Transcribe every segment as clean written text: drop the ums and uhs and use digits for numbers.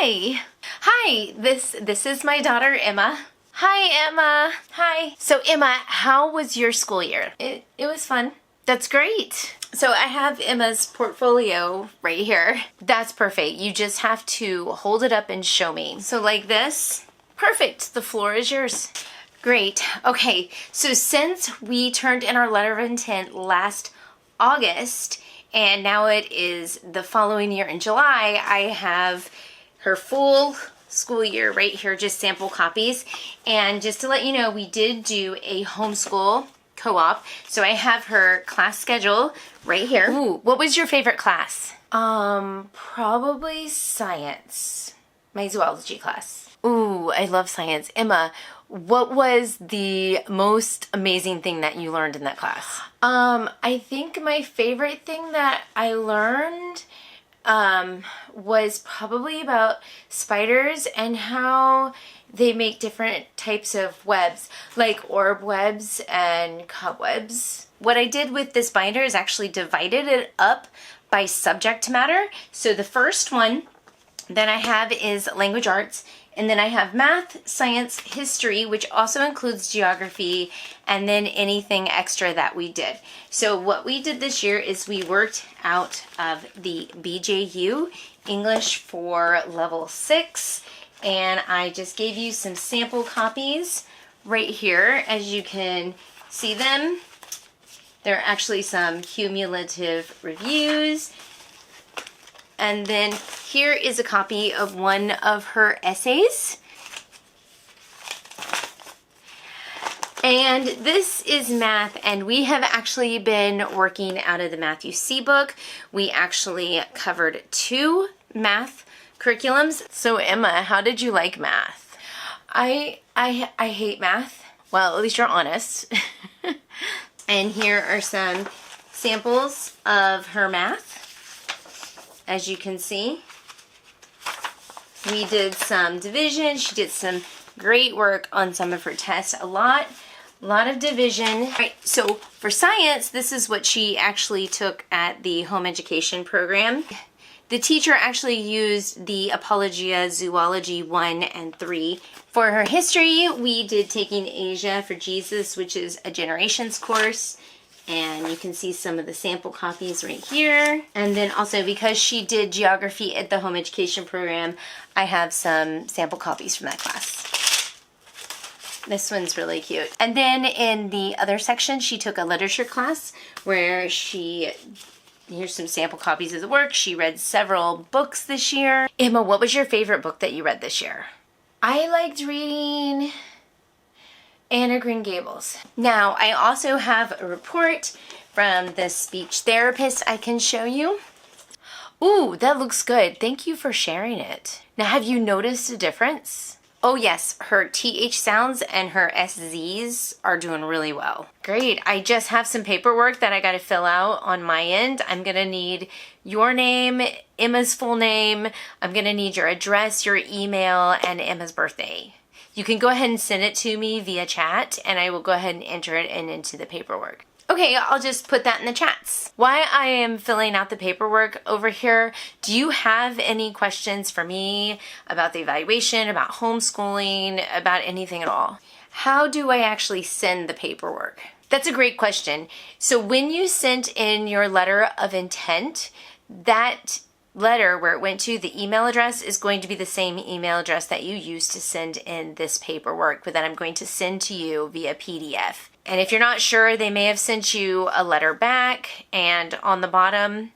Hi. Hi, this is my daughter, Emma. Hi, Emma. Hi. So, Emma, how was your school year? It was fun. That's great. So I have Emma's portfolio right here. That's perfect. You just have to hold it up and show me. So like this. Perfect. The floor is yours. Great. Okay, so since we turned in our letter of intent last August, and now it is the following year in July, I have her full school year right here, just sample copies. And just to let you know, we did do a homeschool co-op. So I have her class schedule right here. Ooh, what was your favorite class? Probably science. My zoology class. Ooh, I love science. Emma, what was the most amazing thing that you learned in that class? I think my favorite thing that I learned was probably about spiders and how they make different types of webs, like orb webs and cobwebs. What I did with this binder is actually divided it up by subject matter. So the first one that I have is language arts, and then I have math, science, history, which also includes geography, and then anything extra that we did. So what we did this year is we worked out of the BJU, English for level 6, and I just gave you some sample copies right here. As you can see them, there are actually some cumulative reviews. And then here is a copy of one of her essays. And this is math, and we have actually been working out of the Math You See book. We actually covered 2 math curriculums. So Emma, how did you like math? I hate math. Well, at least you're honest. And here are some samples of her math. As you can see, we did some division. She did some great work on some of her tests. A lot of division. All right, so for science, this is what she actually took at the home education program. The teacher actually used the Apologia Zoology 1 and 3. For her history, we did Taking Asia for Jesus, which is a generations course. And you can see some of the sample copies right here. And then also, because she did geography at the home education program, I have some sample copies from that class. This one's really cute. And then in the other section, she took a literature class where here's some sample copies of the work. She read several books this year. Emma, what was your favorite book that you read this year? I liked reading Anne of Green Gables. Now, I also have a report from the speech therapist I can show you. Ooh, that looks good. Thank you for sharing it. Now, have you noticed a difference? Oh yes, her TH sounds and her SZs are doing really well. Great, I just have some paperwork that I gotta fill out on my end. I'm gonna need your name, Emma's full name, I'm gonna need your address, your email, and Emma's birthday. You can go ahead and send it to me via chat, and I will go ahead and enter it into the paperwork. Okay, I'll just put that in the chats. While I am filling out the paperwork over here, do you have any questions for me about the evaluation, about homeschooling, about anything at all? How do I actually send the paperwork? That's a great question. So when you sent in your letter of intent, that letter where it went to, the email address is going to be the same email address that you used to send in this paperwork, but that I'm going to send to you via PDF. And if you're not sure, they may have sent you a letter back, and on the bottom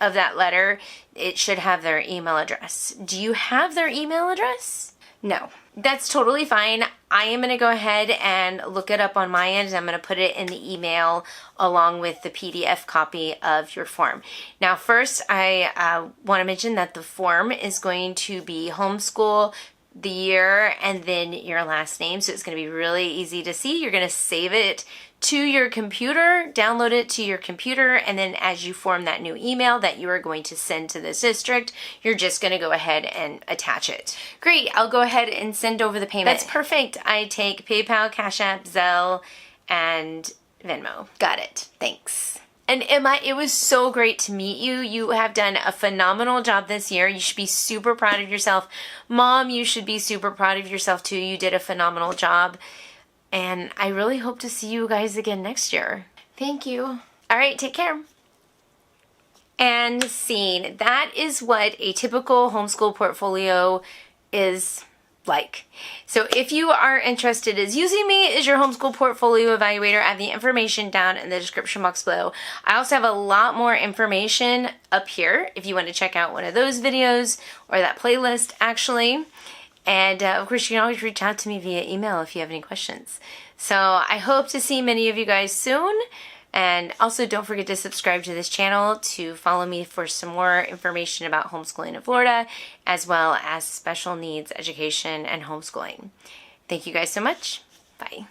of that letter, it should have their email address. Do you have their email address? No. That's totally fine. I am going to go ahead and look it up on my end, and I'm going to put it in the email along with the PDF copy of your form. Now, first, I want to mention that the form is going to be homeschool, the year, and then your last name. So it's going to be really easy to see. You're going to save it to your computer, download it to your computer, and then as you form that new email that you are going to send to this district, you're just going to go ahead and attach it. Great, I'll go ahead and send over the payment. That's perfect. I take PayPal, Cash App, Zelle, and Venmo. Got it. Thanks. And Emma, it was so great to meet you. You have done a phenomenal job this year. You should be super proud of yourself. Mom, you should be super proud of yourself too. You did a phenomenal job. And I really hope to see you guys again next year. Thank you. All right, take care. And scene. That is what a typical homeschool portfolio is like. So if you are interested in using me as your homeschool portfolio evaluator, I have the information down in the description box below. I also have a lot more information up here if you want to check out one of those videos or that playlist actually. And of course, you can always reach out to me via email if you have any questions. So I hope to see many of you guys soon. And also don't forget to subscribe to this channel to follow me for some more information about homeschooling in Florida, as well as special needs education and homeschooling. Thank you guys so much. Bye.